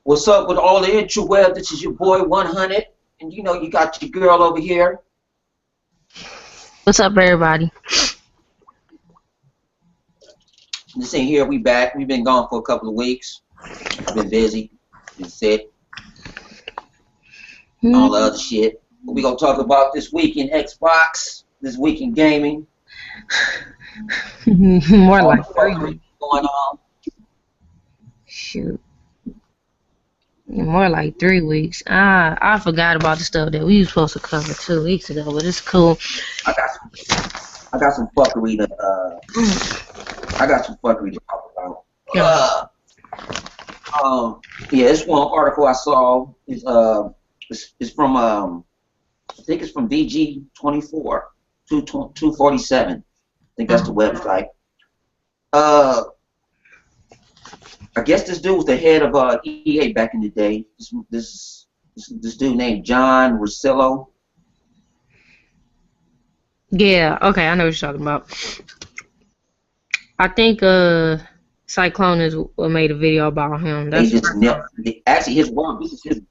What's up with all the interweb? This is your boy 100, and you know you got your girl over here. What's up, everybody? Listen here, we back. We've been gone for a couple of weeks. Been busy, been sick, all the other shit. What we gonna talk about this week in Xbox, this week in gaming. More like 3 weeks. Going on. Shoot. More like 3 weeks. I forgot about the stuff that we were supposed to cover 2 weeks ago, but it's cool. I got some fuckery to talk about. Yeah, this one article I saw is from I think it's from VG24 247. I think that's the website. I guess this dude was the head of EA back in the day. This dude named John Russillo. Yeah, okay, I know what you're talking about. I think Cyclone has made a video about him. That's actually his work. This is his.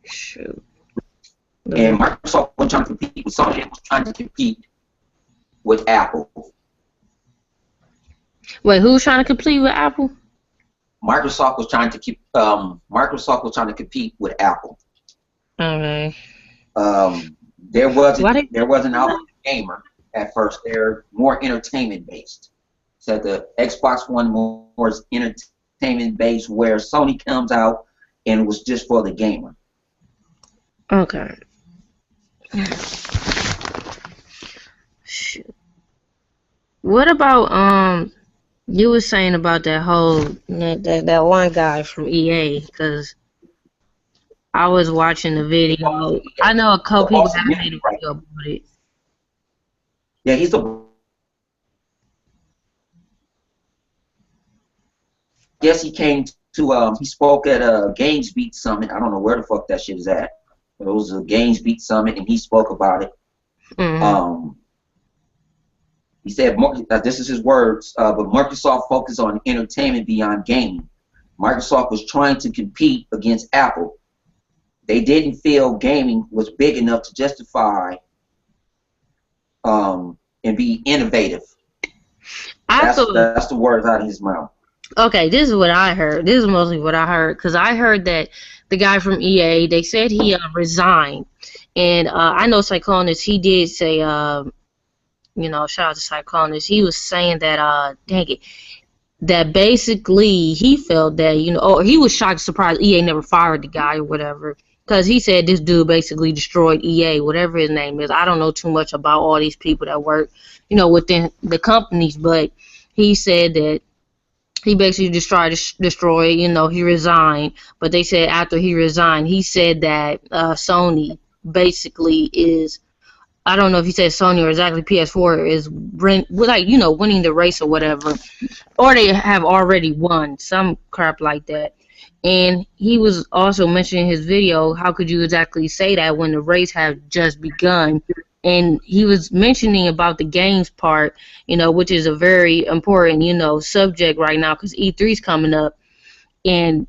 Shoot. And Microsoft was trying to compete with Sony. Was trying to compete with Apple. Wait, who's trying to compete with Apple? Microsoft was trying to compete with Apple. Okay. There wasn't out gamer at first. They're more entertainment based. So the Xbox One more is entertainment based, where Sony comes out and it was just for the gamer. Okay. Shoot. What about you were saying about that whole that one guy from EA? Because I was watching the video. I know a couple people have made a video about it. Yeah, I guess he came to he spoke at a GamesBeat summit. I don't know where the fuck that shit is at. It was a GamesBeat summit, and he spoke about it. Mm-hmm. He said, this is his words, but Microsoft focused on entertainment beyond gaming. Microsoft was trying to compete against Apple. They didn't feel gaming was big enough to justify and be innovative. That's the words out of his mouth. Okay, this is what I heard. This is mostly what I heard, because I heard that the guy from EA, they said he resigned. And I know Cyclonus, he did say, you know, shout out to Cyclonus, he was saying that, that basically he felt that, you know, or he was shocked, surprised EA never fired the guy or whatever. Because he said this dude basically destroyed EA, whatever his name is. I don't know too much about all these people that work, you know, within the companies, but he said that he basically destroyed, you know, he resigned. But they said after he resigned, he said that Sony basically is, I don't know if he said Sony or exactly PS4 is, like, you know, winning the race or whatever. Or they have already won, some crap like that. And he was also mentioning in his video, how could you exactly say that when the race has just begun? And he was mentioning about the games part, you know, which is a very important, you know, subject right now, because E3's coming up. And,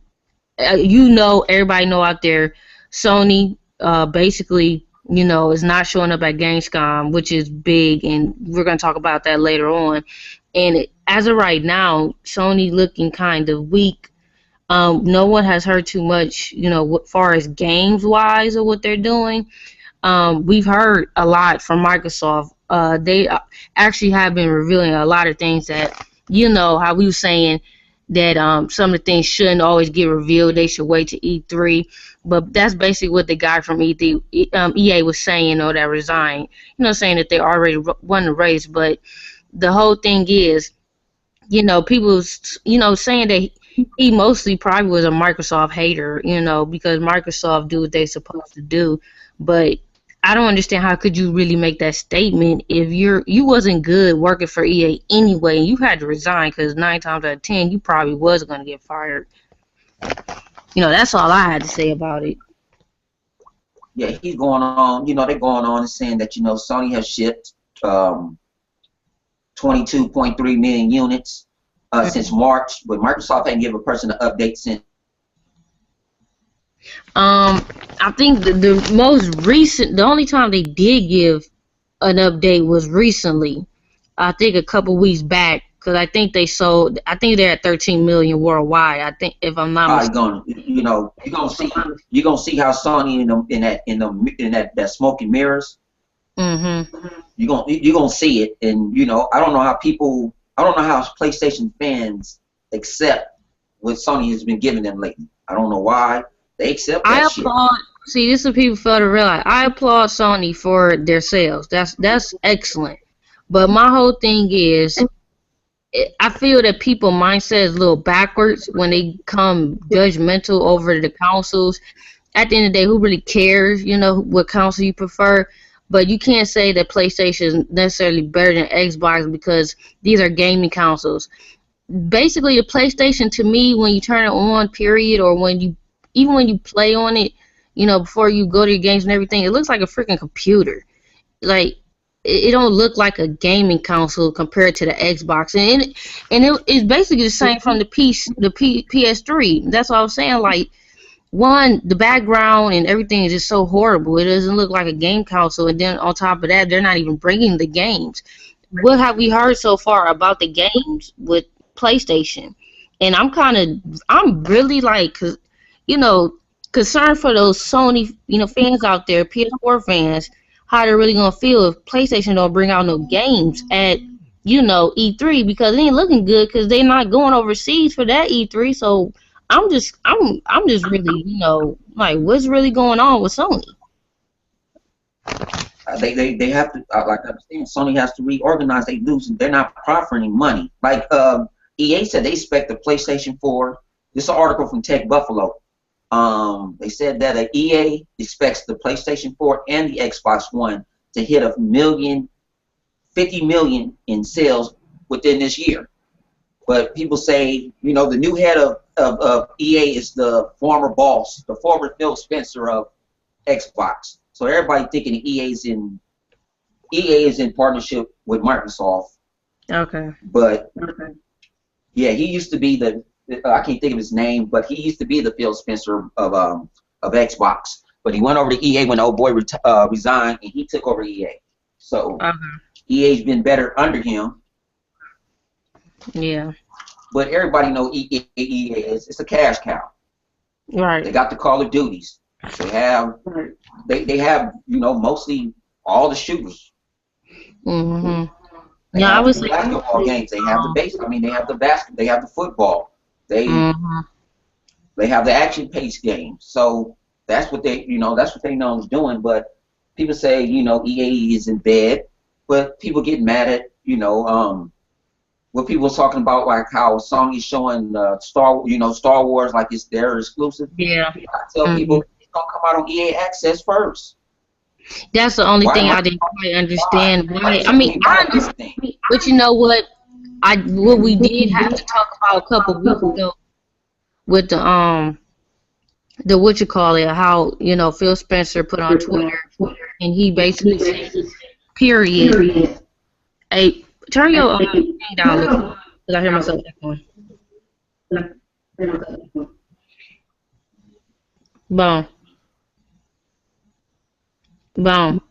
you know, everybody know out there, Sony basically, you know, is not showing up at Gamescom, which is big, and we're going to talk about that later on. And as of right now, Sony looking kind of weak. No one has heard too much, you know, as far as games-wise or what they're doing. We've heard a lot from Microsoft. They actually have been revealing a lot of things that, you know, how we were saying that some of the things shouldn't always get revealed. They should wait to E3. But that's basically what the guy from EA was saying, or that resigned. You know, saying that they already won the race. But the whole thing is, you know, people, you know, saying that he mostly probably was a Microsoft hater, you know, because Microsoft do what they're supposed to do. But I don't understand how could you really make that statement if you wasn't good working for EA anyway, and you had to resign, because 9 times out of 10 you probably was going to get fired. You know, that's all I had to say about it. Yeah, he's going on, you know, they're going on and saying that, you know, Sony has shipped 22.3 million units. since March, but Microsoft ain't give a person an update since. I think the most recent, the only time they did give an update was recently. I think a couple weeks back, because I think they sold. I think they're at 13 million worldwide. I think, if I'm not Probably mistaken. gonna, you're gonna see how Sony in that smoke and mirrors. Mm-hmm. You're gonna see it, and I don't know how PlayStation fans accept what Sony has been giving them lately. I don't know why they accept I that shit. applaud. See, this is what people fail to realize. I applaud Sony for their sales. That's excellent. But my whole thing is, I feel that people mindset is a little backwards when they come judgmental over the consoles. At the end of the day, who really cares? What console you prefer. But you can't say that PlayStation is necessarily better than Xbox because these are gaming consoles. Basically, a PlayStation to me, when you turn it on, period, or even when you play on it, before you go to your games and everything, it looks like a freaking computer. Like it don't look like a gaming console compared to the Xbox, and it's basically the same from the PS3. That's what I was saying. Like, one, the background and everything is just so horrible. It doesn't look like a game console, and then on top of that, they're not even bringing the games. What have we heard so far about the games with PlayStation? And I'm really like, you know, concerned for those Sony, fans out there, PS4 fans, how they're really gonna feel if PlayStation don't bring out no games at, E3, because it ain't looking good because they're not going overseas for that E3. So I'm just really, like, what's really going on with Sony? They have to, like I understand, Sony has to reorganize. They're not profiting money. Like EA said, they expect the PlayStation 4. This is an article from Tech Buffalo. They said that EA expects the PlayStation 4 and the Xbox One to hit 50 million in sales within this year. But people say, the new head of EA is the former boss, the former Phil Spencer of Xbox. So everybody thinking EA is in partnership with Microsoft. Okay. But yeah, he used to be I can't think of his name, but he used to be the Phil Spencer of Xbox. But he went over to EA when the old boy resigned, and he took over EA. So EA's been better under him. Yeah. But everybody know EA is, it's a cash cow. Right. They got the Call of Duties. They have mostly all the shooters. Mhm. They Yeah, I have was the basketball games. They have the baseball. I mean, they have the basket. They have the football. They have the action-paced games. So that's what they know is doing. But people say EA is in bed, but people get mad at what people are talking about, like how Sony's showing Star Wars like it's their exclusive. Yeah. I tell people it's gonna come out on EA Access first. That's the only thing I didn't quite understand. Why? I mean, I understand, but you know what? What we did have to talk about a couple weeks ago with the what you call it, how Phil Spencer put on Twitter, and he basically said, period. Hey, turn your thing down a little, because I hear myself echoing. Boom. Boom.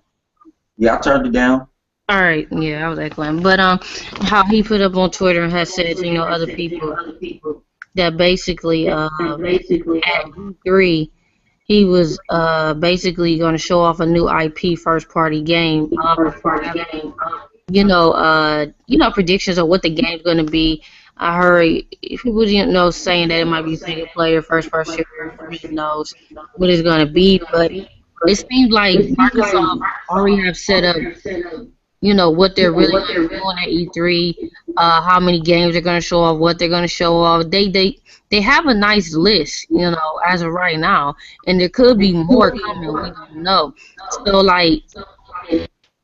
Yeah, I turned it down. All right, yeah, I was echoing, but how he put up on Twitter and has said to other people that basically at E3 he was basically going to show off a new IP first party game, predictions of what the game's going to be. I heard people saying that it might be single player, first person shooter. Who knows what it's going to be, but it seems like Microsoft already have set up what they're really going to be doing at E3, how many games they're going to show off, what they're going to show off. They have a nice list, as of right now, and there could be more coming. We don't know. So, like,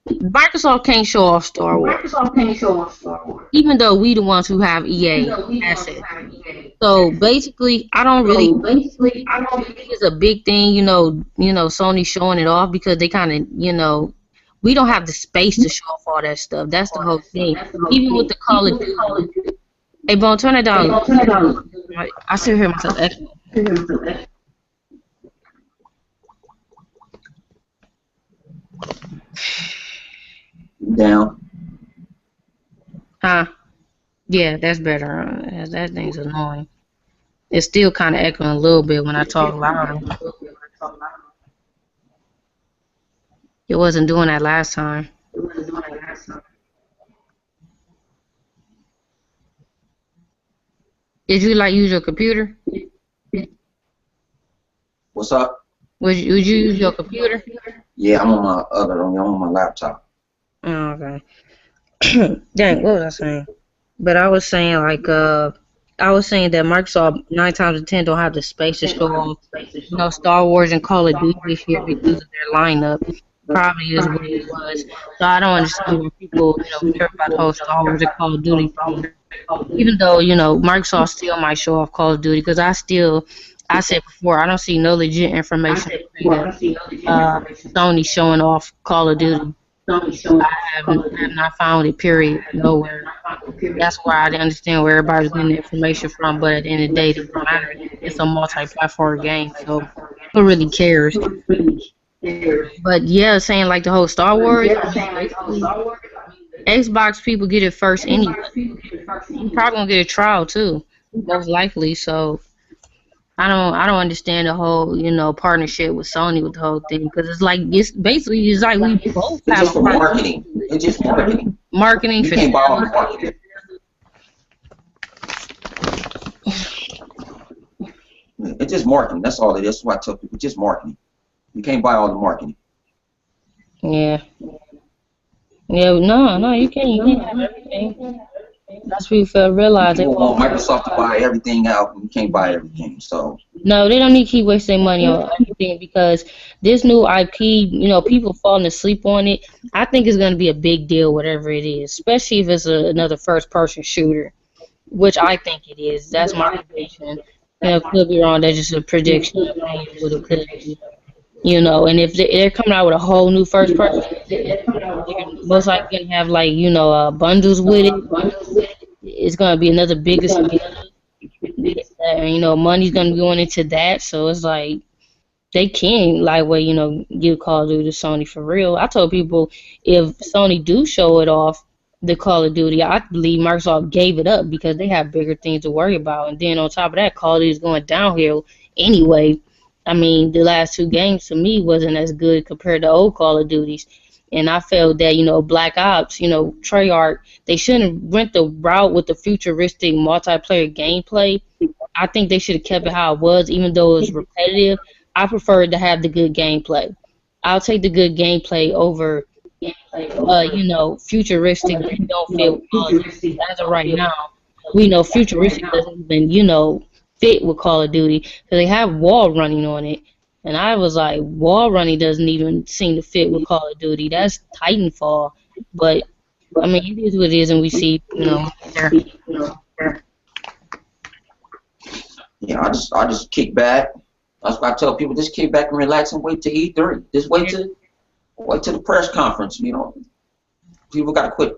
Microsoft can't show off Star Wars, even though we the ones who have EA assets. So basically, I don't really think it's a big thing, Sony showing it off, because they kind of, we don't have the space to show off all that stuff. That's the whole thing. Even with the Call of Duty, Hey, Bone, turn it down. I still hear myself echo. Down. Huh? Yeah, that's better. That thing's annoying. It's still kind of echoing a little bit when I talk louder. It wasn't doing that last time. Did you like use your computer? What's up? Would you use your computer? Yeah, I'm on my I'm on my laptop. Oh, okay. Dang, what was I saying? But I was saying I was saying that Microsoft 9 times out of 10 don't have the space to show off, Star Wars and Call of Duty this year because of their lineup. Probably is what it was. So I don't understand why people, care about the whole Star Wars and Call of Duty thing. Even though, Microsoft still might show off Call of Duty because I said before, I don't see no legit information to say that Sony showing off Call of Duty. I have not found it, period, nowhere. That's why I didn't understand where everybody's getting the information from. But at the end of the day, it doesn't matter. It's a multi-platform game, so who really cares? But yeah, saying like the whole Star Wars, I mean, basically, Xbox people get it first anyway. You probably gonna get a trial too, most likely. So I don't understand the whole partnership with Sony with the whole thing because it's like we both It's have just a for marketing. It's just marketing. marketing You for can't buy all the marketing. It's just marketing. That's all it is. That's why I tell people. It's just marketing. You can't buy all the marketing. yeah. Yeah, no, you can't have everything. That's what people realize. They People want want Microsoft to buy everything out, and you can't buy everything. So no, they don't need to keep wasting money on everything because this new IP, people falling asleep on it. I think it's going to be a big deal, whatever it is, especially if it's another first-person shooter, which I think it is. That's my prediction. Could be wrong. That's just a prediction of what it could be. And if they're coming out with a whole new first person, they're most likely going to have like bundles with it. It's going to be another big expense. Money's gonna be going into that, so it's like they can like give Call of Duty to Sony for real. I told people if Sony do show it off, the Call of Duty, I believe Microsoft gave it up because they have bigger things to worry about. And then on top of that, Call of Duty is going downhill anyway. I mean, the last two games to me wasn't as good compared to old Call of Duties. And I felt that, Black Ops, Treyarch, they shouldn't went the route with the futuristic multiplayer gameplay. I think they should have kept it how it was, even though it was repetitive. I preferred to have the good gameplay. I'll take the good gameplay over, futuristic that don't fit with Call of Duty. As of right now, we know futuristic doesn't even, fit with Call of Duty because they have wall running on it. And I was like, wall running doesn't even seem to fit with Call of Duty. That's Titanfall. But, I mean, it is what it is, and we see, there. yeah, I just kick back. That's why I tell people just kick back and relax and wait till E3. Just wait till the press conference. People got to quit,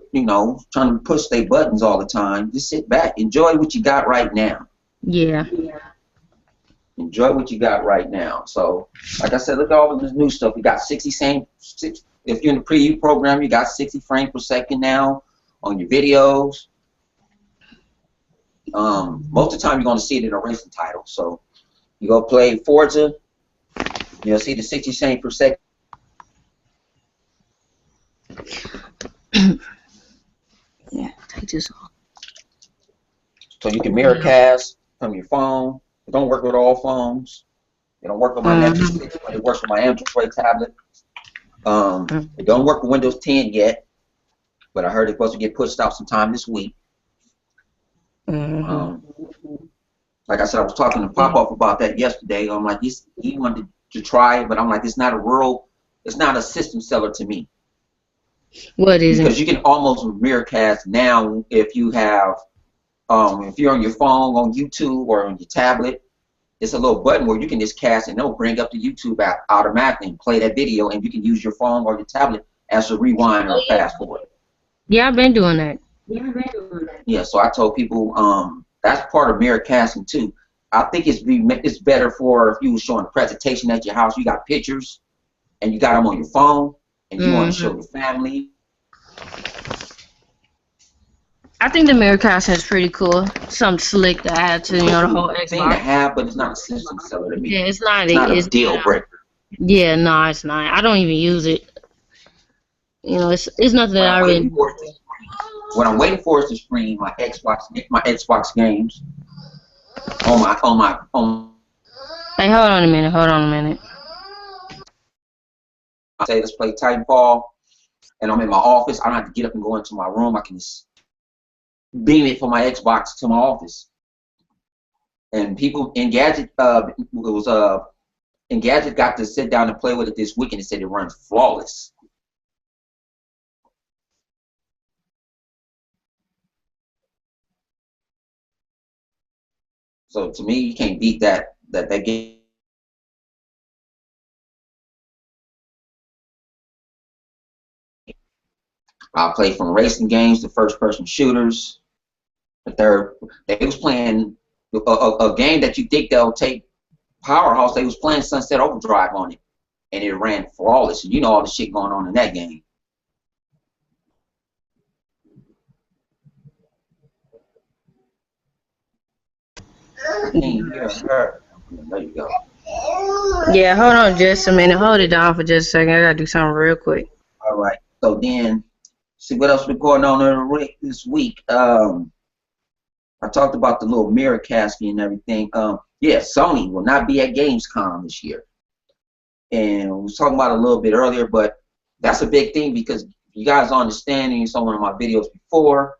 trying to push their buttons all the time. Just sit back, enjoy what you got right now. Yeah. Enjoy what you got right now. So, like I said, look at all of this new stuff. We got 60 if you're in the preview program, you got 60 frames per second now on your videos. Most of the time, you're going to see it in a racing title. So, you go play Forza, you'll see the 60 frames per second. Yeah, take this off. So you can mirror cast from your phone. It don't work with all phones. It don't work with my Netflix, but it works with my Android tablet. It don't work with Windows 10 yet, but I heard it's supposed to get pushed out sometime this week. Like I said, I was talking to Popoff about that yesterday. I'm like, he wanted to try it, but I'm like, it's not a system seller to me. What is it? Because you can almost mirror cast now if you have, if you're on your phone, on YouTube, or on your tablet. It's a little button where you can just cast and it'll bring up the YouTube app automatically and play that video, and you can use your phone or your tablet as a rewind or a fast forward. Yeah, I've been doing that. Yeah, so I told people that's part of mirror casting too. I think it's better for if you were showing a presentation at your house, you got pictures and you got them on your phone and you want to show Hmm. your family. I think the mirror casting is pretty cool. Something slick to add to It's a the cool whole thing to Xbox. have, but it's not a system seller to me. Yeah, it's not. It's not a It's deal not. breaker. Yeah, no, it's not. I don't even use it. It's nothing that What I'm I really. waiting for is to what I'm waiting for is to stream my Xbox games on Hey, hold on a minute. Hold on a minute. say let's play Titanfall and I'm in my office. I don't have to get up and go into my room. I can just beam it from my Xbox to my office. And people in Gadget got to sit down and play with it this weekend and said it runs flawless. So to me, you can't beat that game. I play from racing games to first person shooters. But they was playing a game that you think they'll take Powerhouse. They was playing Sunset Overdrive on it, and it ran flawless. And you know all the shit going on in that game. I can't hear her. There you go. Yeah, hold on just a minute. Hold it down for just a second. I gotta do something real quick. All right. So then, see what else been going on this week. I talked about the little mirror casting and everything. Yeah, Sony will not be at Gamescom this year, and we was talking about it a little bit earlier, but that's a big thing because you guys understand, and you saw one of my videos before.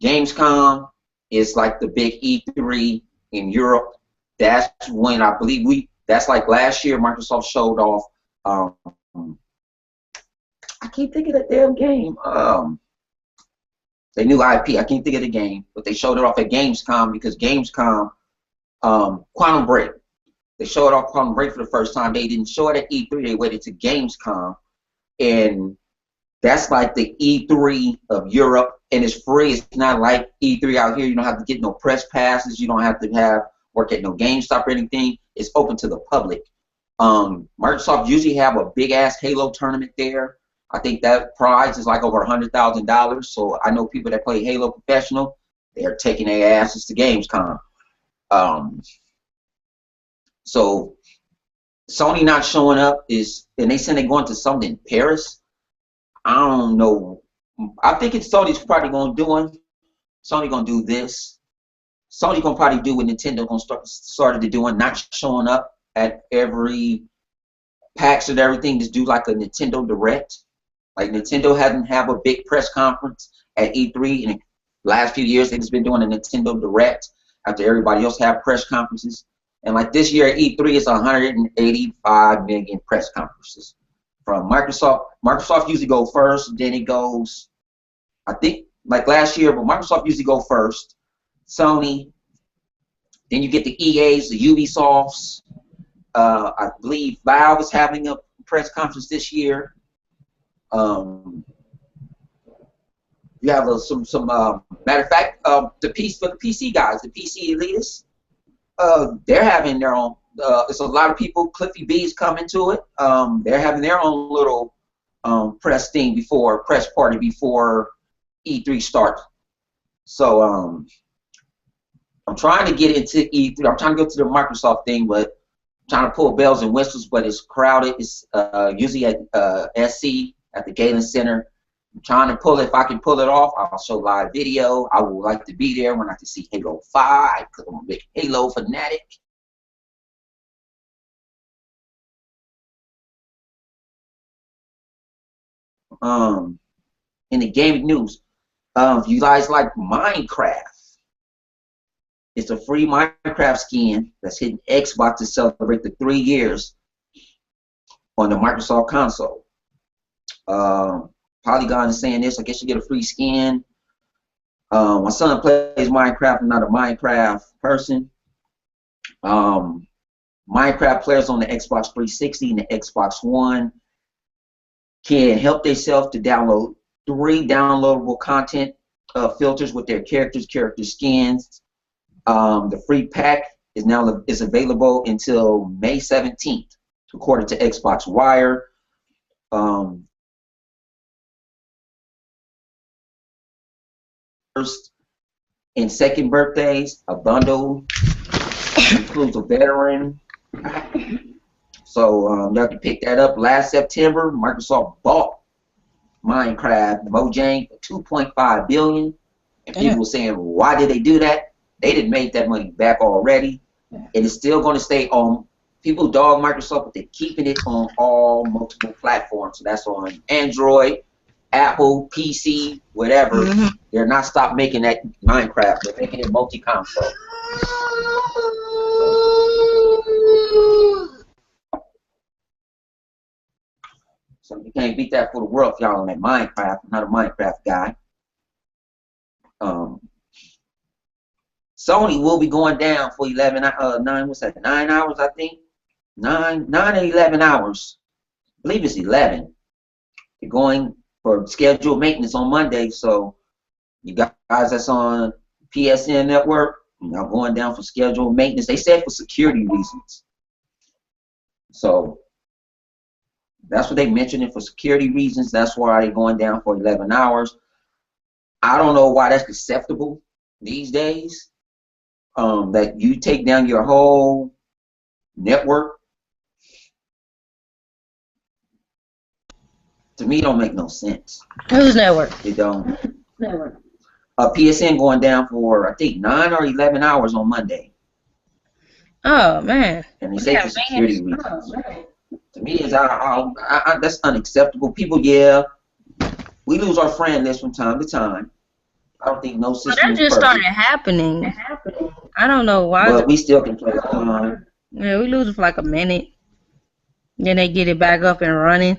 Gamescom is like the big E3 in Europe. That's when I believe that's like last year Microsoft showed off. I can't think of that damn game. They knew IP. I can't think of the game, but they showed it off at Gamescom because Gamescom, Quantum Break. They showed off Quantum Break for the first time. They didn't show it at E3. They waited to Gamescom, and that's like the E3 of Europe, and it's free. It's not like E3 out here. You don't have to get no press passes. You don't have to work at no GameStop or anything. It's open to the public. Microsoft usually have a big ass Halo tournament there. I think that prize is like over $100,000. So I know people that play Halo professional. They're taking their asses to Gamescom. Um, so Sony not showing up and they said they're going to something in Paris. I don't know. I think it's Sony's probably going to do it. Sony going to do this. Sony going to probably do what Nintendo going to started doing, not showing up at every PAX and everything. Just do like a Nintendo Direct. Like Nintendo hasn't have a big press conference at E3 in the last few years. They've just been doing a Nintendo Direct after everybody else have press conferences. And like this year at E3, it's 185 million press conferences from Microsoft. Microsoft usually go first, then it goes, I think, like last year, but Microsoft usually go first. Sony, then you get the EAs, the Ubisofts. I believe Valve is having a press conference this year. You have some matter of fact, the PC guys, the PC elitists, they're having their own. It's a lot of people. Cliffy B's coming to it. They're having their own little press party before E3 starts. So I'm trying to get into E3. I'm trying to go to the Microsoft thing, but I'm trying to pull bells and whistles, but it's crowded. It's usually at SC at the Galen Center. I'm trying to pull it. If I can pull it off, I'll show live video. I would like to be there when I can see Halo 5 because I'm a big Halo fanatic. In the gaming news, if you guys like Minecraft, it's a free Minecraft skin that's hitting Xbox to celebrate the 3 years on the Microsoft console. Polygon is saying this. I guess you get a free skin. My son plays Minecraft. I'm not a Minecraft person. Minecraft players on the Xbox 360 and the Xbox One can help themselves to download 3 downloadable content filters with their character skins. The free pack is available until May 17th, according to Xbox Wire. First and second birthdays, a bundle includes a veteran. So y'all can pick that up. Last September, Microsoft bought Minecraft Mojang for $2.5 billion, and people were saying, why did they do that? They didn't make that money back already, and it's still going to stay on. People dog Microsoft, but they're keeping it on all multiple platforms. So that's on Android, Apple, PC, whatever. They're not stopped making that Minecraft. They're making it multi-console. So you can't beat that for the world if y'all on that Minecraft. I'm not a Minecraft guy. Sony will be going down for 9 hours, I think. 9 or 11 hours. I believe it's 11. They're going for scheduled maintenance on Monday. So you guys that's on PSN network, y'all going down for scheduled maintenance. They said for security reasons. So that's what they mentioned it for security reasons. That's why they're going down for 11 hours. I don't know why that's acceptable these days. That you take down your whole network. To me, it don't make no sense. Whose network? It don't. Network. PSN going down for, I think, 9 or 11 hours on Monday. Oh, man. And they say for security reasons. To me, that's unacceptable. People, we lose our friend list from time to time. I don't think no system is perfect. That just started happening. I don't know why. But we still can play online. Yeah, we lose it for like a minute. Then they get it back up and running.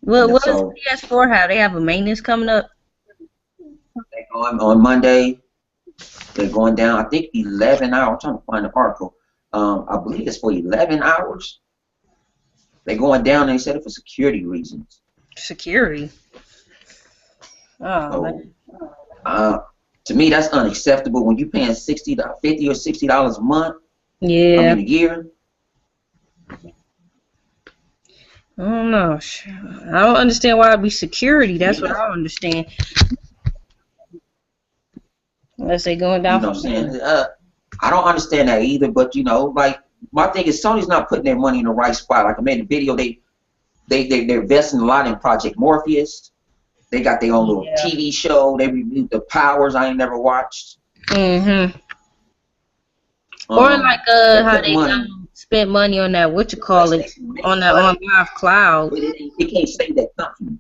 Well, what does PS4 have? They have a maintenance coming up? They're going on Monday. They're going down, I think, 11 hours. I'm trying to find the article. I believe it's for 11 hours. They're going down, and they said it for security reasons. Security? Oh, man. To me, that's unacceptable when you're paying $50 or $60 a month. Yeah. I mean, a year. I don't know. I don't understand why it'd be security. That's what I don't understand. Unless they going down. You know what I'm saying? I don't understand that either. But like my thing is, Sony's not putting their money in the right spot. Like I made a video, they're investing a lot in Project Morpheus. They got their own little TV show. They reviewed the Powers I ain't never watched. Or like how they spent money on that on that OnLive cloud. But it can't save that company.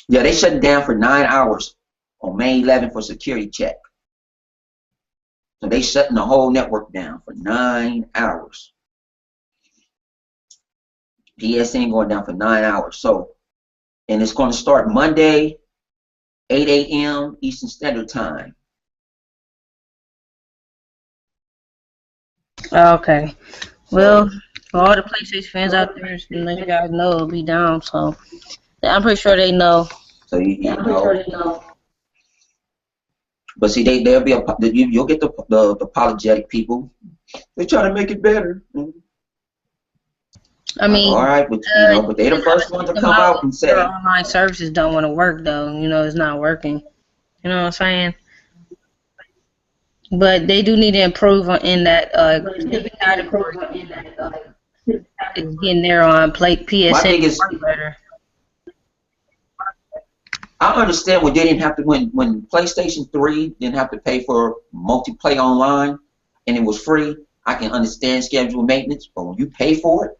Yeah, they shut it down for 9 hours on May 11th for security check. So they shutting the whole network down for 9 hours. PSN going down for 9 hours. So, and it's going to start Monday, 8 a.m. Eastern Standard Time. Okay. Well, for all the PlayStation fans out there, just to let you guys know it'll be down. So I'm pretty sure they know. So you know. But see, they'll be you'll get the apologetic people. They try to make it better. I mean, all right, but but they're the first ones to come out and say online services don't want to work though. It's not working. You know what I'm saying? But they do need to improve in that category. Getting there on PSN. My thing is, I understand when they didn't have to when PlayStation 3 didn't have to pay for multiplayer online and it was free. I can understand scheduled maintenance, but when you pay for it,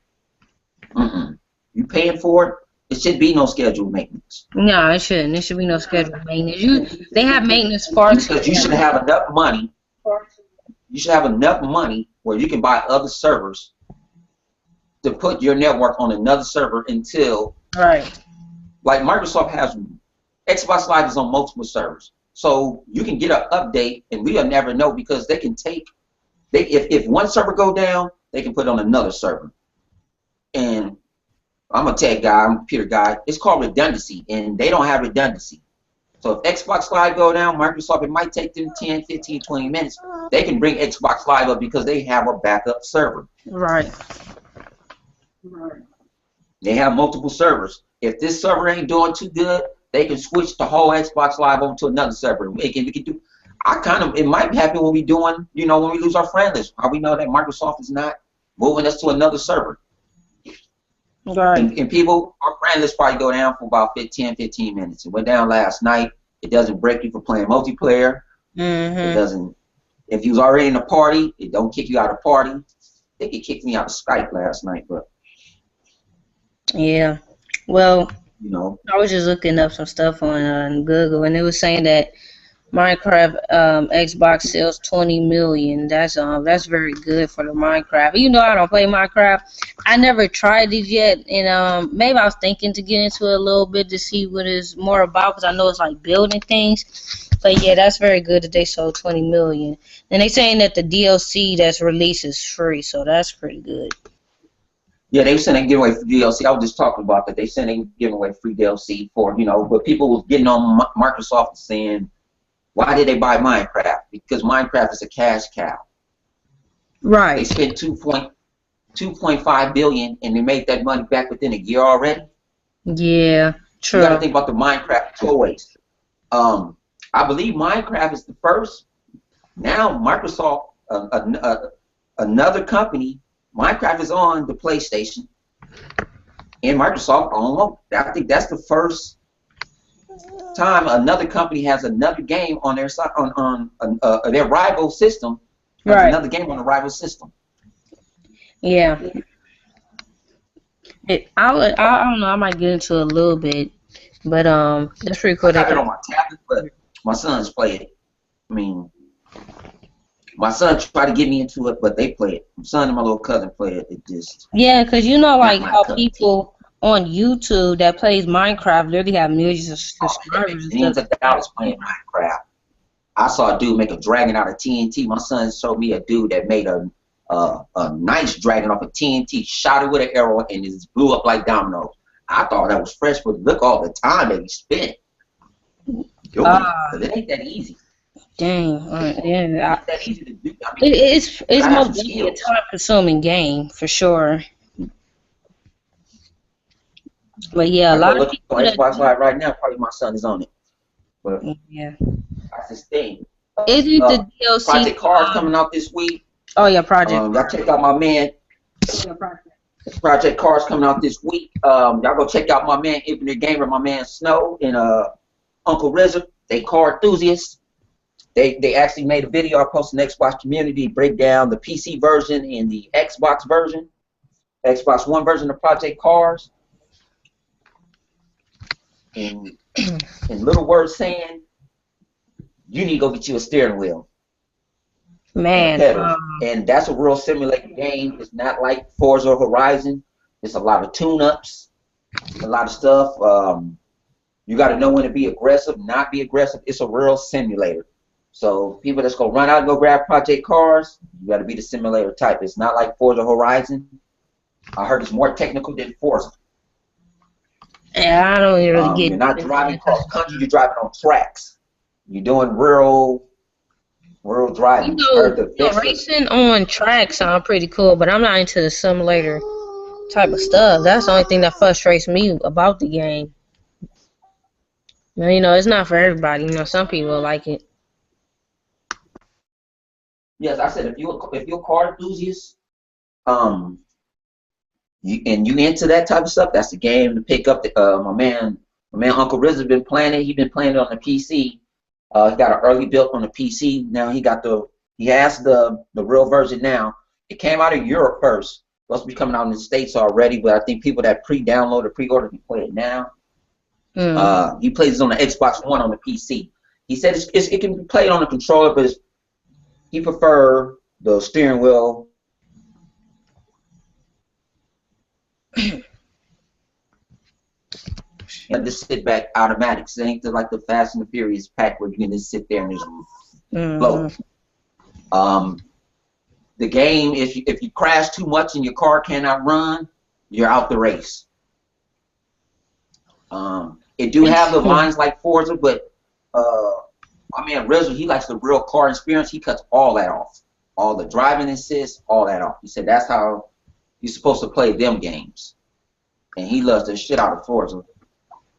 you paying for it, it should be no scheduled maintenance. No, it shouldn't. There should be no scheduled maintenance. They have maintenance for because you should have enough money. You should have enough money where you can buy other servers to put your network on another server until like Microsoft has Xbox Live is on multiple servers, so you can get an update and we'll never know because they can take if one server go down, they can put it on another server. And I'm a tech guy, I'm a computer guy. It's called redundancy, and they don't have redundancy. So if Xbox Live go down, Microsoft, it might take them 10, 15, 20 minutes. They can bring Xbox Live up because they have a backup server. Right. They have multiple servers. If this server ain't doing too good, they can switch the whole Xbox Live over to another server. We can do. It might happen when we doing, when we lose our friend list. How we know that Microsoft is not moving us to another server. Right. And people, our friend list probably go down for about 15 minutes. It went down last night. It doesn't break you for playing multiplayer. It doesn't. If you was already in a party, it don't kick you out of the party. They could kick me out of Skype last night, but yeah. Well, I was just looking up some stuff on Google, and it was saying that Minecraft Xbox sells 20 million. That's very good for the Minecraft. Even though I don't play Minecraft, I never tried it yet, and maybe I was thinking to get into it a little bit to see what it's more about, because I know it's like building things. But yeah, that's very good that they sold 20 million. And they saying that the DLC that's released is free, so that's pretty good. Yeah, they said they give away free DLC. I was just talking about that. They said they give away free DLC for, but people was getting on Microsoft and saying, why did they buy Minecraft? Because Minecraft is a cash cow. Right. They spent 2.5 billion and they made that money back within a year already. Yeah, true. You got to think about the Minecraft toys. I believe Minecraft is the first. Now Microsoft, another company, Minecraft is on the PlayStation, and Microsoft on. I think that's the first time another company has another game on their side on their rival system. Right. Another game on the rival system. Yeah. I don't know. I might get into it a little bit, but that's pretty cool. I got it on my tablet, but my sons play it. I mean, my son tried to get me into it, but they play it. My son and my little cousin play it. It just because like how people on YouTube that plays Minecraft literally have millions of subscribers. Millions of dollars playing Minecraft. I saw a dude make a dragon out of TNT. My son showed me a dude that made a nice dragon off of TNT, shot it with an arrow, and it just blew up like dominoes. I thought that was fresh, but look all the time that he spent. It ain't that easy. Dang. Yeah. It's that easy to do. I mean, it's most definitely a time-consuming game for sure. But yeah, a lot of people on Xbox Live right now. Probably my son is on it. But yeah, that's his thing. Isn't the DLC Project Cars coming out this week? Oh yeah, Project. Y'all check out my man. Project Cars coming out this week. Y'all go check out my man Infinite Gamer, my man Snow, and Uncle RZA. They car enthusiasts. They actually made a video I posted in the Xbox community, break down the PC version and the Xbox version, Xbox One version of Project Cars. And in little words saying, you need to go get you a steering wheel. Man. And that's a real simulated game. It's not like Forza Horizon. It's a lot of tune-ups, a lot of stuff. You got to know when to be aggressive, not be aggressive. It's a real simulator. So people that's going to run out and go grab Project Cars, you got to be the simulator type. It's not like Forza Horizon. I heard it's more technical than Forza. Yeah, I don't really get. You're not driving cross country. You're driving on tracks. You're doing real driving. Racing on tracks sound pretty cool, but I'm not into the simulator type of stuff. That's the only thing that frustrates me about the game. It's not for everybody. Some people like it. Yes, I said if you're a car enthusiast, you into that type of stuff, that's the game to pick up. My man Uncle RZA been playing it. He's been playing it on the PC. He got an early build on the PC. Now he has the real version now. It came out of Europe first. Supposed to be coming out in the States already, but I think people that pre-download or pre-order can play it now. He plays it on the Xbox One on the PC. He said it can be played on the controller, but he prefer the steering wheel. And just sit back automatics. It ain't like the Fast and the Furious pack where you can just sit there and just float. The game, if you crash too much and your car cannot run, you're out the race. It do have the lines like Forza, but my man Rizzle, he likes the real car experience. He cuts all that off, all the driving assist, all that off. He said that's how you're supposed to play them games, and he loves the shit out of Forza.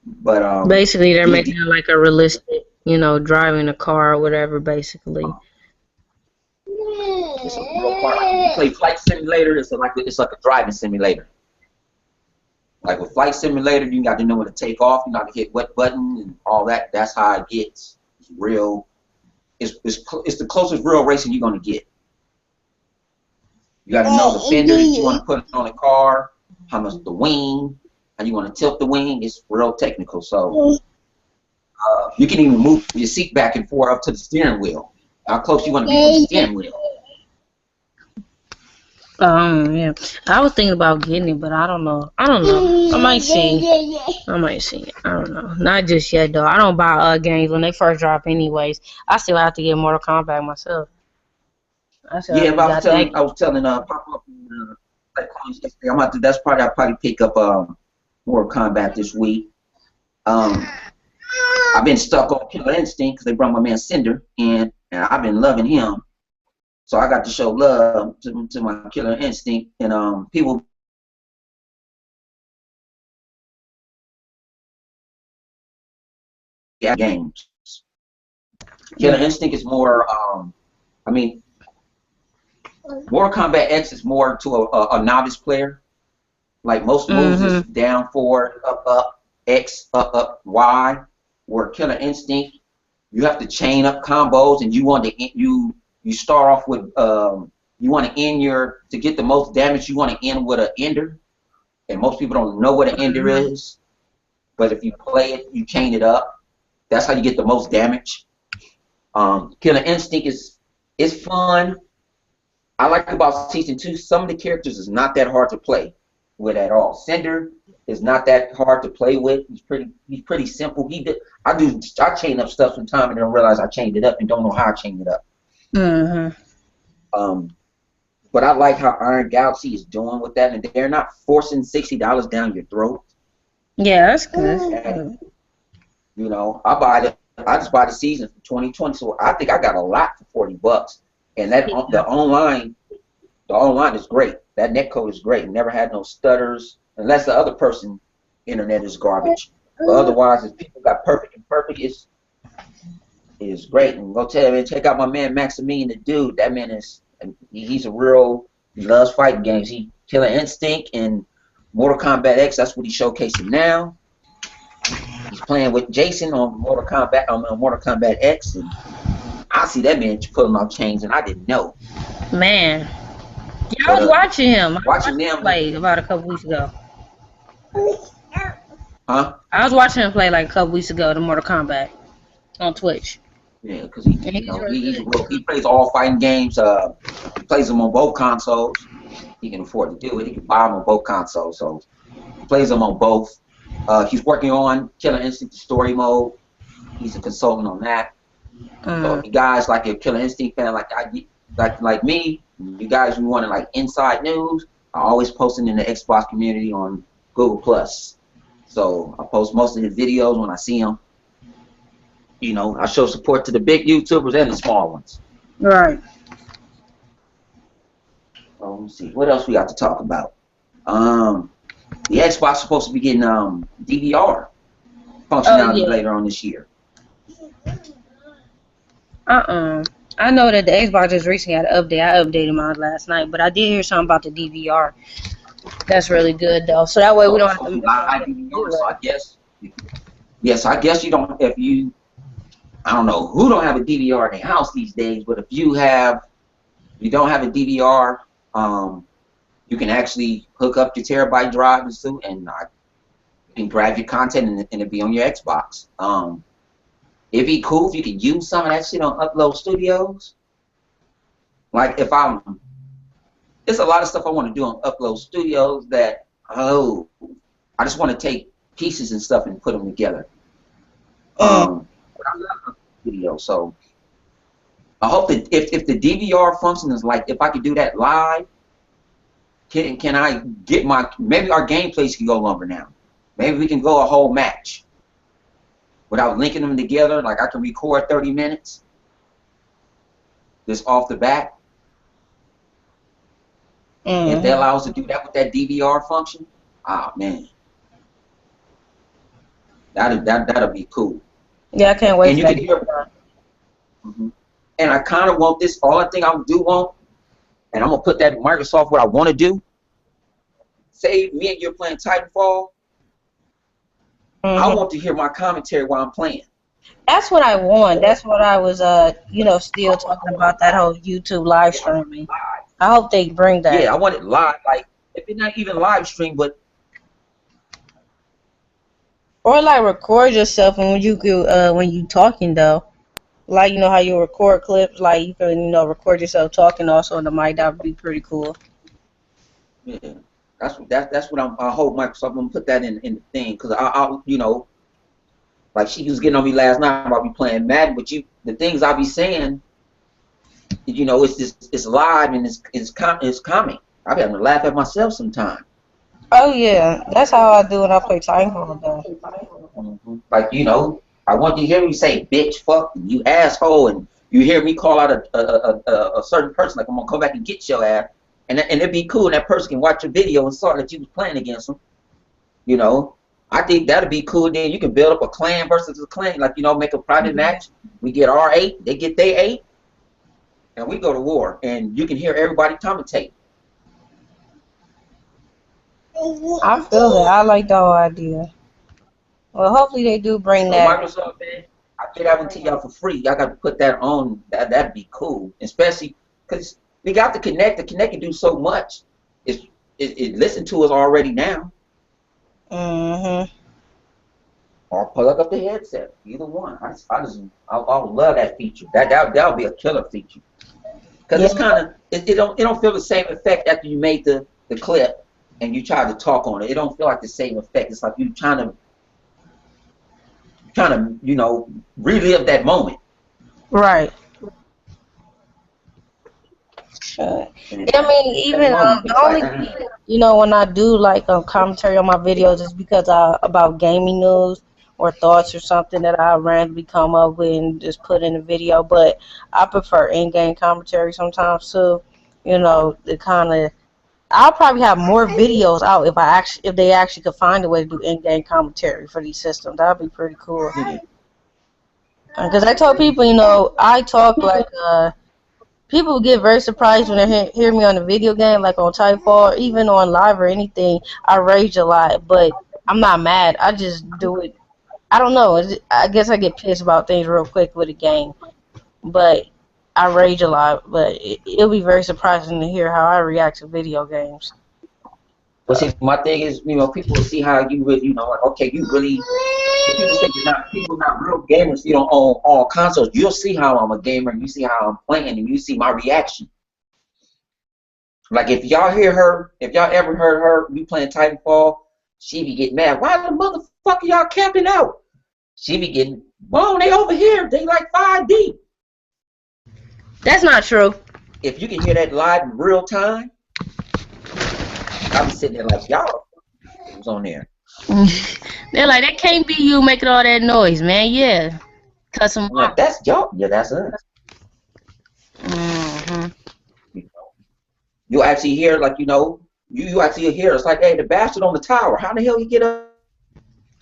But Basically, they're making it like a realistic, you know, driving a car or whatever. Basically, it's a real car. Like you play Flight Simulator, it's like a driving simulator. Like with Flight Simulator, you got to know when to take off. You got to hit what button and all that. That's how it gets. It's real. It's the closest real racing you're gonna get. You got to know the fender that you want to put on the car, how much the wing, how you want to tilt the wing. It's real technical. So you can even move your seat back and forth up to the steering wheel. How close you want to be from the steering wheel. yeah. I was thinking about getting it, but I don't know. I might see. I don't know. Not just yet though. I don't buy games when they first drop anyways. I still have to get Mortal Kombat myself. Yeah, but I was telling pop up yesterday. I'll probably pick up Mortal Kombat this week. I've been stuck on Killer Instinct because they brought my man Cinder in, and I've been loving him. So I got to show love to my Killer Instinct, and people games. Killer Instinct is more. I mean, Mortal Kombat X is more to a novice player. Like most moves is down, forward, up, X, up, Y. Where Killer Instinct, you have to chain up combos, and you want to you start off with you want to end to get the most damage. You want to end with an ender, and most people don't know what an ender is. But if you play it, you chain it up. That's how you get the most damage. Killer Instinct is fun. I like about season 2. Some of the characters is not that hard to play with at all. Cinder is not that hard to play with. He's pretty simple. I chain up stuff sometimes and don't realize I chained it up and don't know how I chained it up. But I like how Iron Galaxy is doing with that, and they're not forcing $60 down your throat. Yeah, that's good. And, you know, I just buy the season for 2020, so I think I got a lot for $40. And that the online is great. That netcode is great. Never had no stutters, unless the other person internet is garbage. But otherwise, if people got perfect is great. And go tell him, check out my man Maximilian the Dude. That man he's a real, he loves fighting games. He Killer Instinct and Mortal Kombat X. That's what he's showcasing now. He's playing with Jason on Mortal Kombat X, and I see that man pulling off chains, and I didn't know. Man, yeah, I was watching him. Watching them play about a couple weeks ago. Huh? I was watching him play like a couple weeks ago, the Mortal Kombat on Twitch. Yeah, because he plays all fighting games. He plays them on both consoles. He can afford to do it. He can buy them on both consoles, so he plays them on both. He's working on Killer Instinct story mode. He's a consultant on that. So if you guys like a Killer Instinct fan, like me, you guys who want like inside news, I always posting in the Xbox community on Google Plus. So I post most of his videos when I see them. You know, I show support to the big YouTubers and the small ones. Right. Let me see. What else we got to talk about? The Xbox is supposed to be getting DVR functionality later on this year. I know that the Xbox just recently had an update. I updated mine last night, but I did hear something about the DVR. That's really good though. So that way we don't have to buy DVR. So I guess you don't. If you, I don't know who don't have a DVR in their house these days, but if you don't have a DVR, you can actually hook up your terabyte drive and you can grab your content and it'll be on your Xbox. It'd be cool if you could use some of that shit on Upload Studios. Like there's a lot of stuff I want to do on Upload Studios that I just want to take pieces and stuff and put them together. But I love video, so I hope that if the DVR function is like, if I could do that live, can I get maybe our gameplays can go longer now. Maybe we can go a whole match without linking them together. Like I can record 30 minutes just off the bat. If they allow us to do that with that DVR function, man, that'll be cool. Yeah, I can't wait. And you can hear. And I kind of want this. All I think I do want, and I'm gonna put that in Microsoft. What I want to do. Say me and you're playing Titanfall. I want to hear my commentary while I'm playing. That's what I want. That's what I was, still talking about, that whole YouTube live streaming. I hope they bring that. Yeah, I want it live. Like if it's not even live stream, but or like record yourself and when you talking though. Like, you know how you record clips, like you can, record yourself talking also on the mic. That would be pretty cool. Yeah, that's what I hope Microsoft gonna put that in the thing, because I like she was getting on me last night about me playing Madden, but the things I be saying, it's live and it's coming. I be having to laugh at myself sometimes. Oh yeah, that's how I do when I play Titanfall though. Like I want to hear you say bitch, fuck, you asshole, and you hear me call out a certain person, like I'm gonna come back and get your ass, and it'd be cool, and that person can watch your video and saw that you was playing against them. I think that'd be cool. Then you can build up a clan versus a clan, like make a private match. We get our 8, they get their 8, and we go to war, and you can hear everybody commentate. I feel that. I like the whole idea. Well, hopefully they do bring that. Microsoft, man, I get that one to y'all for free. Y'all got to put that on. That'd be cool, especially because we got the Connect. The Connect can do so much. It listen to us already now. Or plug up the headset. Either one. I would love that feature. That'll be a killer feature. Because it's kind of it don't feel the same effect after you made the clip and you try to talk on it. It don't feel like the same effect. It's like you trying to relive that moment. Right. Sure. I mean, even the only thing, when I do like commentary on my videos is because about gaming news or thoughts or something that I randomly come up with and just put in a video. But I prefer in-game commentary sometimes too. The kind of I'll probably have more videos out if they actually could find a way to do in-game commentary for these systems. That'd be pretty cool. Because I told people, I talk like people get very surprised when they hear me on a video game, like on Titanfall, or even on live or anything. I rage a lot, but I'm not mad. I just do it. I don't know. I guess I get pissed about things real quick with a game, but I rage a lot. But it'll be very surprising to hear how I react to video games. But see, my thing is, people will see how you really, like, okay, you really. People say people not real gamers. You don't own all consoles. You'll see how I'm a gamer, and you see how I'm playing, and you see my reaction. Like if y'all ever heard her be playing Titanfall, she be getting mad. Why the motherfucker y'all camping out? She be getting, whoa, they over here. They like 5 deep. That's not true. If you can hear that live in real time, I'll be sitting there like, y'all, it was on there. They're like, that can't be you making all that noise, man. Yeah. Cuss them like, that's y'all. Yeah, that's us. You actually hear, like, you actually hear, it's like, hey, the bastard on the tower. How the hell you get up?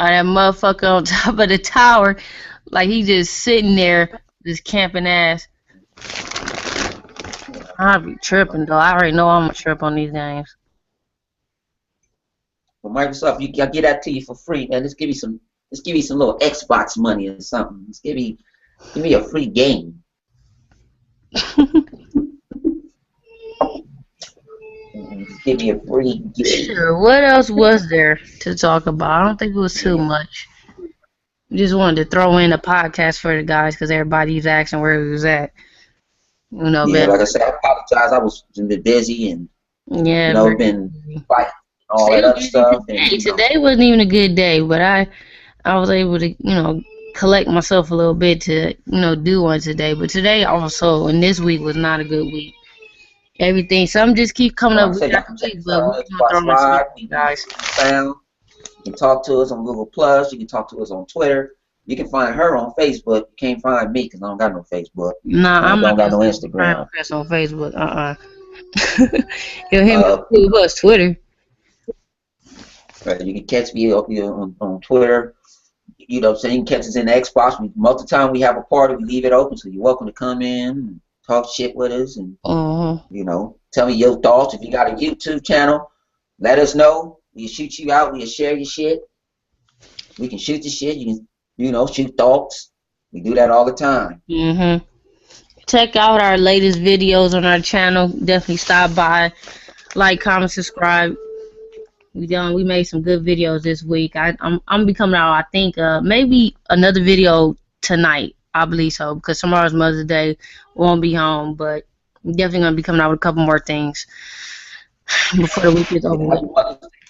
Oh, that motherfucker on top of the tower, like he just sitting there, just camping ass. I'll be tripping, though. I already know I'm going to trip on these games. Well, Microsoft, y'all get that to you for free, man. Let's give you some little Xbox money or something. Let's give me a free game. Give me a free game. Sure. What else was there to talk about? I don't think it was too much. Just wanted to throw in a podcast for the guys because everybody's asking where he was at. Yeah, like I said, I apologize. I was busy and been fighting. All that other stuff. Today wasn't even a good day, but I was able to, collect myself a little bit to, do one today. But today also, and this week was not a good week. Everything, some just keep coming up with that week, but we're gonna throw in some guys. You can talk to us on Google Plus. You can talk to us on Twitter. You can find her on Facebook. You can't find me because I don't got no Facebook. Nah, And I I'm not don't got gonna no say Instagram. press on Facebook. You'll hear me on Google Plus, Twitter. You can catch me on Twitter. You know what I'm saying? You can catch us in the Xbox. Most of the time we have a party, we leave it open, so you're welcome to come in and talk shit with us and, you know, tell me your thoughts. If you got a YouTube channel, let us know. We'll shoot you out. We'll share your shit. We can shoot the shit. You can, you know, shoot thoughts. We do that all the time. Check out our latest videos on our channel. Definitely stop by, like, comment, subscribe. We made some good videos this week. I'm be coming out. I think maybe another video tonight. I believe so because tomorrow's Mother's Day. Won't be home, but definitely gonna be coming out with a couple more things before the week is over with.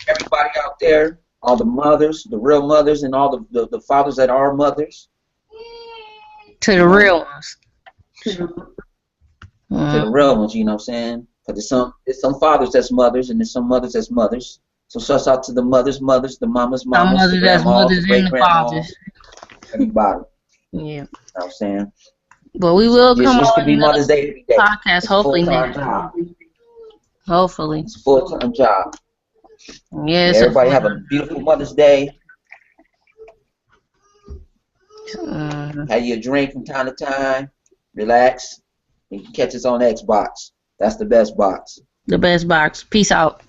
Everybody out there, all the mothers, the real mothers, and all the fathers that are mothers. To the real ones. To the real ones, you know what I'm saying? Because there's some fathers that's mothers, and there's some mothers that's mothers. So shouts out to the mothers, the mamas, Some the mothers that's grandmas, mothers the great and the grandmas, fathers. everybody. Yeah. You know what I'm saying? But we will come This could on be another Mother's Day every day. podcast, It's hopefully a full-time next job. Hopefully. It's a full-time job. Yeah, Everybody have a beautiful Mother's Day. Have your drink from time to time. Relax. You can catch us on Xbox. That's the best box. The best box. Peace out.